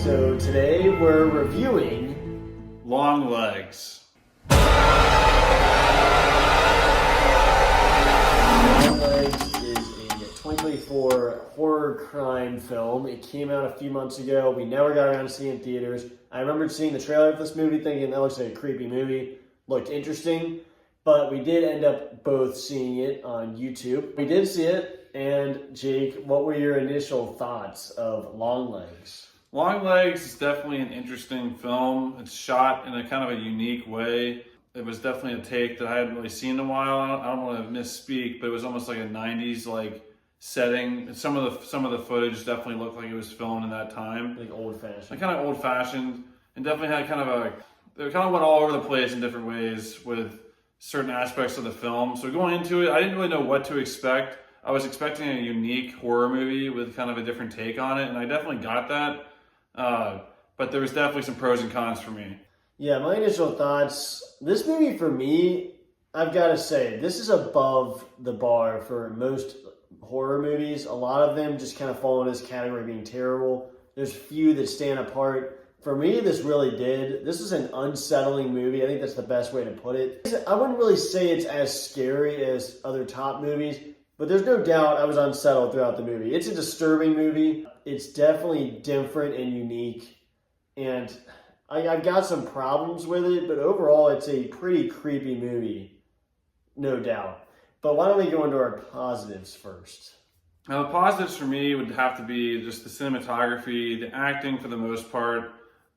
So today we're reviewing Longlegs. Longlegs is a 2024 horror crime film. It came out a few months ago. We never got around to seeing it in theaters. I remember seeing the trailer for this movie thinking that looks like a creepy movie. Looked interesting, but we did end up both seeing it on YouTube. We did see it, and Jake, what were your initial thoughts of Longlegs? Longlegs is definitely an interesting film. It's shot in a kind of a unique way. It was definitely a take that I hadn't really seen in a while. I don't want to misspeak, but it was almost like a 90s setting. Some of the footage definitely looked like it was filmed in that time. Like old-fashioned. Like kind of old-fashioned, and definitely had it kind of went all over the place in different ways with certain aspects of the film. So going into it, I didn't really know what to expect. I was expecting a unique horror movie with kind of a different take on it, and I definitely got that. But there was definitely some pros and cons for me. Yeah, my initial thoughts, this movie for me, I've got to say, this is above the bar for most horror movies. A lot of them just kind of fall in this category of being terrible. There's few that stand apart. For me, this really did. This is an unsettling movie. I think that's the best way to put it. I wouldn't really say it's as scary as other top movies, but there's no doubt I was unsettled throughout the movie. It's a disturbing movie. It's definitely different and unique, and I've got some problems with it, but overall it's a pretty creepy movie, no doubt. But why don't we go into our positives first? Now, the positives for me would have to be just the cinematography, the acting for the most part,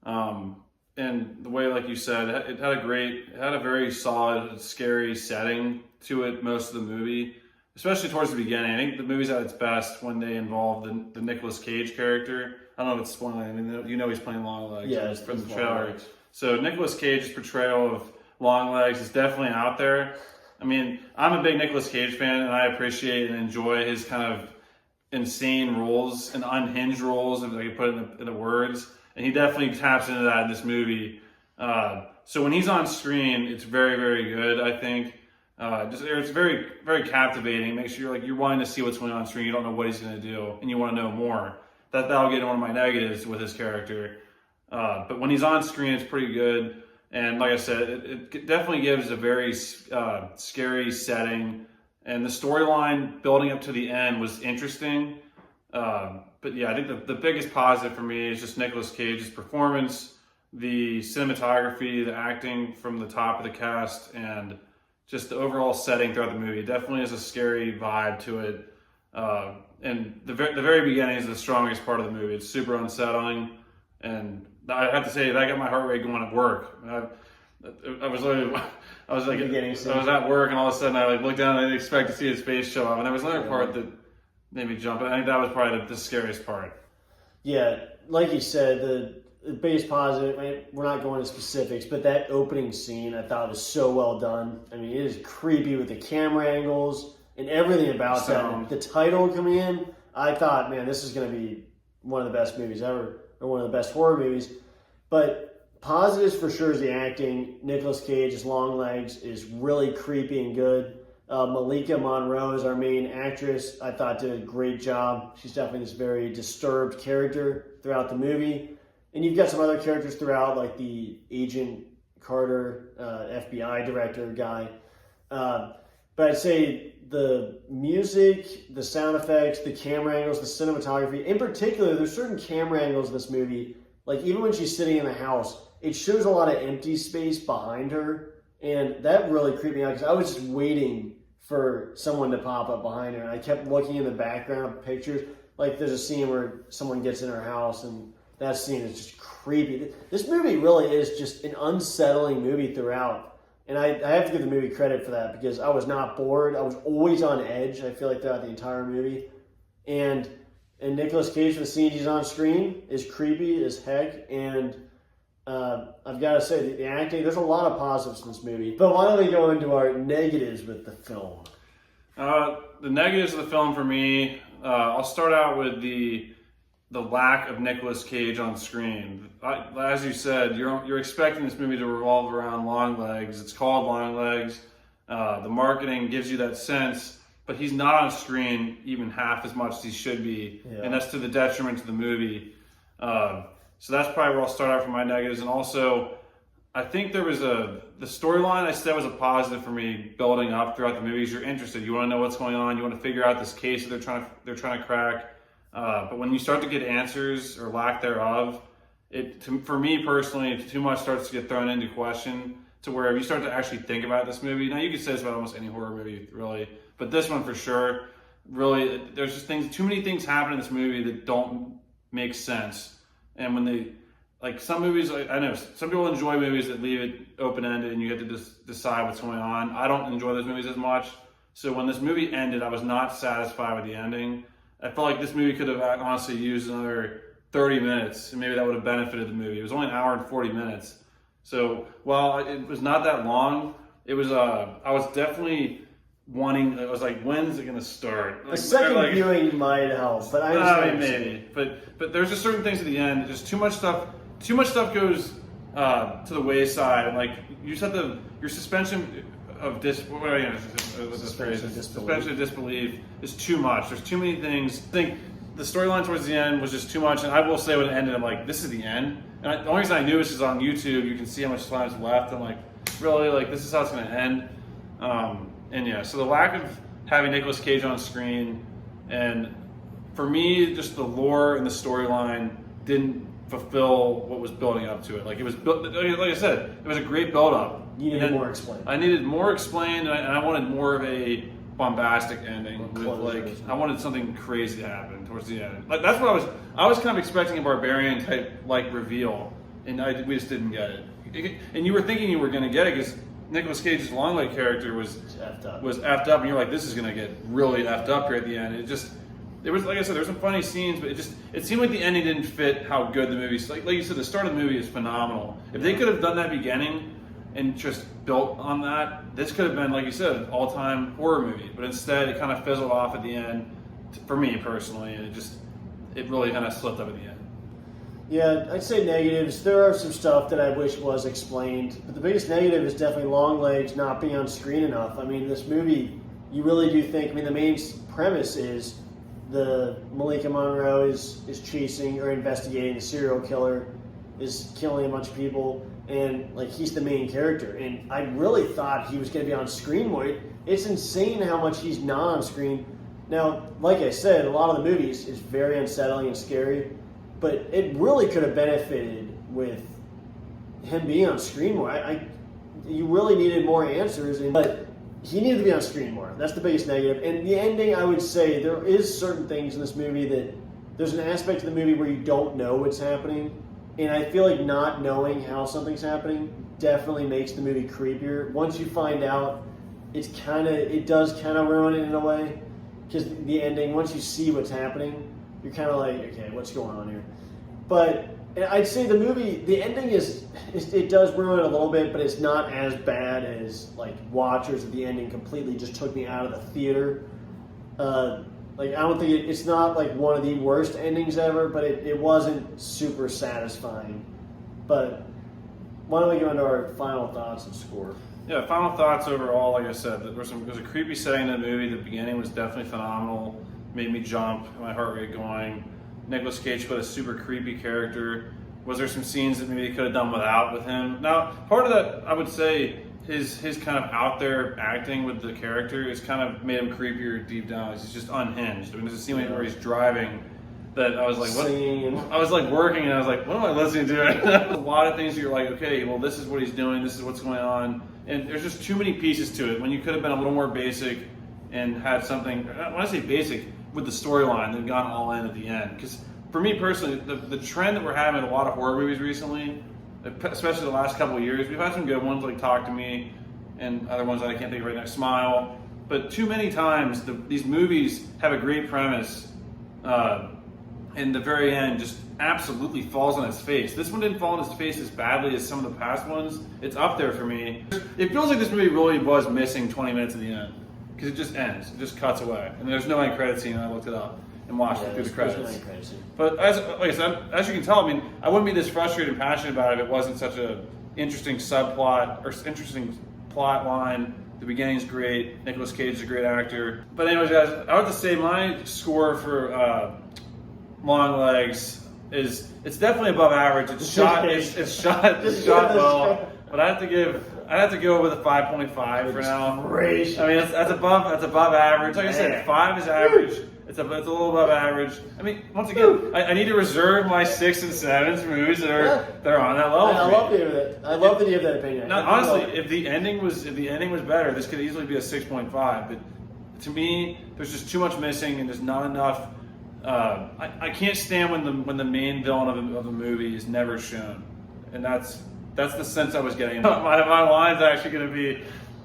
and the way, like you said, it had a very solid, scary setting to it most of the movie, especially towards the beginning. I think the movie's at its best when they involve the Nicolas Cage character. I don't know if it's spoiling. I mean, you know he's playing Longlegs. Yeah, it's from the trailer. So Nicolas Cage's portrayal of Longlegs is definitely out there. I mean, I'm a big Nicolas Cage fan, and I appreciate and enjoy his kind of insane roles and unhinged roles, if I could put it in the words. And he definitely taps into that in this movie. So when he's on screen, it's very, very good, I think. It's very, very captivating. Makes sure you're wanting to see what's going on screen. You don't know what he's going to do, and you want to know more. That'll get one of my negatives with his character. But when he's on screen, it's pretty good. And like I said, it definitely gives a very scary setting. And the storyline building up to the end was interesting. But yeah, I think the biggest positive for me is just Nicolas Cage's performance, the cinematography, the acting from the top of the cast, and just the overall setting throughout the movie. It definitely has a scary vibe to it. And the very beginning is the strongest part of the movie. It's super unsettling. And I have to say, that got my heart rate going at work. I was at work, and all of a sudden I looked down and I didn't expect to see his face show up. And there was another part that made me jump. I think that was probably the scariest part. Yeah, like you said, the biggest positive, we're not going into specifics, but that opening scene I thought was so well done. I mean, it is creepy with the camera angles and everything about that. The title coming in, I thought, man, this is going to be one of the best movies ever, or one of the best horror movies. But positives for sure is the acting. Nicolas Cage's Longlegs is really creepy and good. Malika Monroe is our main actress. I thought did a great job. She's definitely this very disturbed character throughout the movie. And you've got some other characters throughout, like the Agent Carter, FBI director guy. But I'd say the music, the sound effects, the camera angles, the cinematography, in particular, there's certain camera angles in this movie, like even when she's sitting in the house, it shows a lot of empty space behind her. And that really creeped me out because I was just waiting for someone to pop up behind her. And I kept looking in the background of pictures. Like there's a scene where someone gets in her house, and that scene is just creepy. This movie really is just an unsettling movie throughout. And I have to give the movie credit for that because I was not bored. I was always on edge, I feel like, throughout the entire movie. And Nicolas Cage, for the scenes he's on screen, is creepy as heck. And I've got to say, the acting, there's a lot of positives in this movie. But why don't we go into our negatives with the film? The negatives of the film for me, I'll start out with the lack of Nicolas Cage on screen. As you said, you're expecting this movie to revolve around Longlegs. It's called Longlegs. The marketing gives you that sense, but he's not on screen even half as much as he should be, and that's to the detriment to the movie. So that's probably where I'll start out for my negatives. And also, I think there was the storyline I said was a positive for me building up throughout the movies. You're interested. You want to know what's going on. You want to figure out this case that they're trying to crack. But when you start to get answers or lack thereof, for me personally, too much starts to get thrown into question to where if you start to actually think about this movie. Now you could say this about almost any horror movie, really, but this one for sure. Really, there's just too many things happen in this movie that don't make sense. And when they, like some movies, I know some people enjoy movies that leave it open-ended and you have to just decide what's going on. I don't enjoy those movies as much. So when this movie ended, I was not satisfied with the ending. I felt like this movie could have honestly used another 30 minutes, and maybe that would have benefited the movie. It was only an hour and 40 minutes. So while it was not that long, it was, I was definitely wanting, it was like, when's it going to start? A second viewing might help, but I mean, maybe. But there's just certain things at the end. Just too much stuff goes to the wayside. Like, you just have your suspension of suspension of disbelief is too much. There's too many things. I think the storyline towards the end was just too much, and I will say when it ended, I'm like, this is the end. And the only reason I knew is because on YouTube you can see how much time's left. I'm like, really? Like, this is how it's going to end? And yeah, so the lack of having Nicolas Cage on screen, and for me, just the lore and the storyline didn't fulfill what was building up to it. Like, it was like I said, it was a great build up. You needed more explained. I needed more explained, and I wanted more of a bombastic ending. I wanted something crazy to happen towards the end. Like, that's what I was kind of expecting a Barbarian type like reveal, and we just didn't get it. And you were thinking you were going to get it because Nicolas Cage's Longlegs character was effed up, and you're like, this is going to get really effed up here at the end. It was like I said, there were some funny scenes, but it seemed like the ending didn't fit how good the movie is. Like you said, the start of the movie is phenomenal. If they could have done that beginning and just built on that, this could have been, like you said, an all-time horror movie. But instead, it kind of fizzled off at the end, for me personally, and it really kind of slipped up at the end. Yeah, I'd say negatives. There are some stuff that I wish was explained, but the biggest negative is definitely Longlegs not being on screen enough. I mean, this movie, you really do think, I mean, the main premise is the Malika Monroe is chasing or investigating the serial killer, is killing a bunch of people, and like he's the main character. And I really thought he was going to be on screen more. It's insane how much he's not on screen. Now, like I said, a lot of the movies is very unsettling and scary, but it really could have benefited with him being on screen more. You really needed more answers, but he needed to be on screen more. That's the biggest negative. And the ending, I would say, there is certain things in this movie that there's an aspect of the movie where you don't know what's happening. And I feel like not knowing how something's happening definitely makes the movie creepier. Once you find out, it does kind of ruin it in a way. Because the ending, once you see what's happening, you're kind of like, okay, what's going on here? But I'd say the movie, the ending it does ruin it a little bit, but it's not as bad as like Watchers. The ending completely just took me out of the theater. Like, I don't think it's not like one of the worst endings ever, but it wasn't super satisfying. But why don't we go into our final thoughts and score? Yeah, final thoughts overall. Like I said, there was a creepy setting in the movie. The beginning was definitely phenomenal. Made me jump, my heart rate going. Nicolas Cage put a super creepy character. Was there some scenes that maybe they could have done without with him? Now, part of that, I would say, his kind of out there acting with the character has kind of made him creepier deep down. He's just unhinged. I mean, there's a scene where he's driving that I was like, what? I was like working and I was like, what am I listening to? A lot of things you're like, okay, well, this is what he's doing. This is what's going on. And there's just too many pieces to it when you could have been a little more basic and had something, when I say basic, with the storyline, they've gone all in at the end. Because for me personally, the trend that we're having in a lot of horror movies recently, especially the last couple of years, we've had some good ones like Talk to Me and other ones that I can't think of right now, Smile. But too many times, these movies have a great premise, and the very end just absolutely falls on its face. This one didn't fall on its face as badly as some of the past ones. It's up there for me. It feels like this movie really was missing 20 minutes at the end. Because it just ends, it just cuts away. And there's no end credit scene, and I looked it up and watched it through the credits. But like I said, as you can tell, I mean, I wouldn't be this frustrated and passionate about it if it wasn't such an interesting subplot or interesting plot line. The beginning's great. Nicolas Cage is a great actor. But anyways, guys, I would have to say my score for Longlegs, it's definitely above average. It's shot well, but I'd have to go with a 5.5 for now. Gracious. I mean, that's above average. Like I said, 5 is average. It's a little above average. I mean, once again, I need to reserve my 6 and 7 for movies that are on that level. I love the that. I love that you have that opinion. Now, honestly, if the ending was better, this could easily be a 6.5. But to me, there's just too much missing, and there's not enough. I can't stand when the main villain of the movie is never shown, and that's the sense I was getting. My line's actually going to be.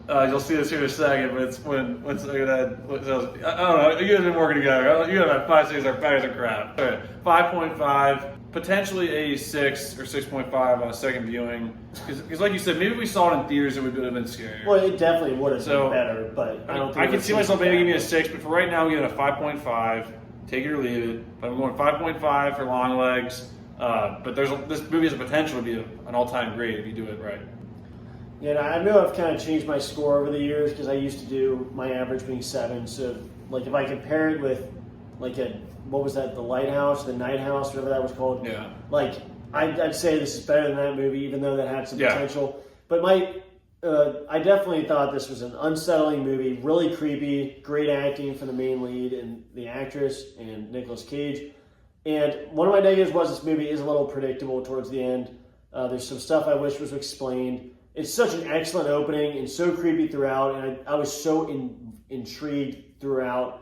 You'll see this here in a second, but it's when I don't know. You guys have been working together. You have 5, 6 are bags of crap. All right, 5.5, potentially a 6 or 6.5 on a second viewing. Because like you said, maybe if we saw it in theaters, it would have been scarier. Well, it definitely would have been better, but I don't think I can see myself maybe giving it a 6, but for right now, I'm giving it a 5.5. Take it or leave it. But I'm going 5.5 for Longlegs. But this movie has the potential to be an all-time great if you do it right. Yeah, I know I've kind of changed my score over the years because I used to do my average being 7. So, like, if I compare it with, like, what was that, The Lighthouse, The Night House, whatever that was called? Yeah. Like, I'd say this is better than that movie, even though that had some potential. But I definitely thought this was an unsettling movie, really creepy, great acting from the main lead and the actress and Nicolas Cage. And one of my negatives was this movie is a little predictable towards the end. There's some stuff I wish was explained. It's such an excellent opening and so creepy throughout, and I was so intrigued throughout.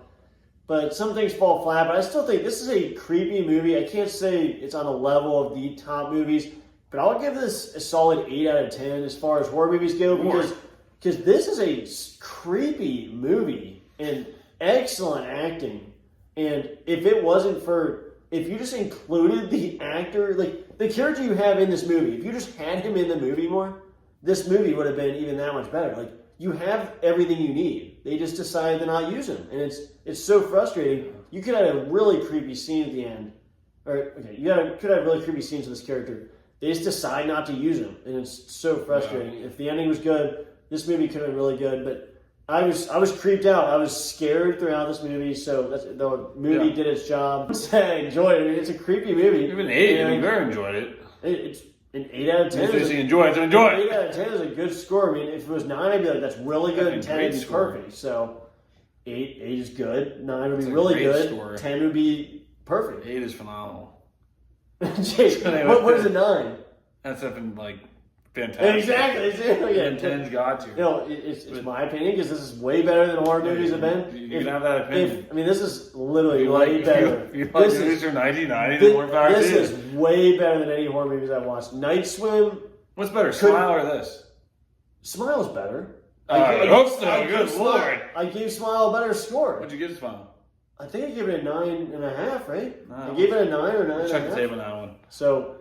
But some things fall flat, but I still think this is a creepy movie. I can't say it's on a level of the top movies, but I'll give this a solid 8 out of 10 as far as horror movies go, because this is a creepy movie and excellent acting. And if you just included the actor, like the character you have in this movie, if you just had him in the movie more, this movie would have been even that much better. Like, you have everything you need. They just decided to not use him. And it's so frustrating. You could have a really creepy scene at the end. Could have really creepy scenes with this character. They just decide not to use him. And it's so frustrating. Yeah. If the ending was good, this movie could have been really good. But I was creeped out. I was scared throughout this movie. So the movie did its job. I enjoyed it. I mean, it's a creepy movie. Even 8, I very enjoyed it. It's an 8 out of 10. Enjoy it. 8 out of 10 is a good score. I mean, if it was 9, I'd be like, that's really good, and 10 would be perfect. So 8 is good. 9 would be really good. Score. 10 would be perfect. 8 is phenomenal. Jake, what is a 9? That's up like fantastic. Exactly. Yeah. And 10's got to. It's my opinion because this is way better than horror movies have been. You can have that opinion. This is literally way better. You like movies from 1990? This is way better than any horror movies I've watched. Night Swim. What's better, Smile or this? Smile's better. I hope so. Good Lord. I gave Smile a better score. What'd you give Smile? I think I gave it a 9.5, right? No. I gave it a 9 or 9.5. Check the tape on that one. So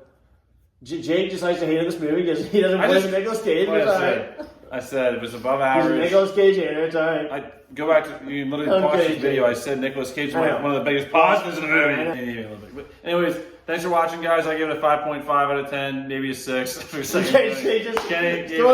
Jake decides to hate this movie because he doesn't believe in Nicolas Cage. I said it was above average. He's a Nicolas Cage hater. It's all right. I go back to you literally watch this video. I said Nicolas Cage is one of the biggest positives in the movie. But anyways, thanks for watching, guys. I give it a 5.5 out of 10, maybe a 6. Kenny gave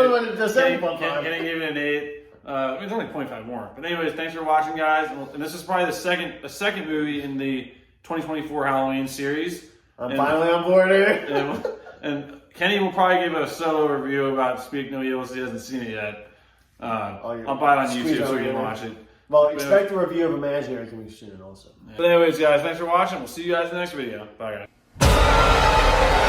it an 8. It's only 0.5 more. But anyways, thanks for watching, guys. And this is probably the second movie in the 2024 Halloween series. I'm finally on board here. And Kenny will probably give it a solo review about Speak No Evil, he hasn't seen it yet. I'll buy it on YouTube so you can watch it. Well, expect a review of Imaginary coming soon also. Yeah. But anyways, guys, thanks for watching. We'll see you guys in the next video. Bye, guys.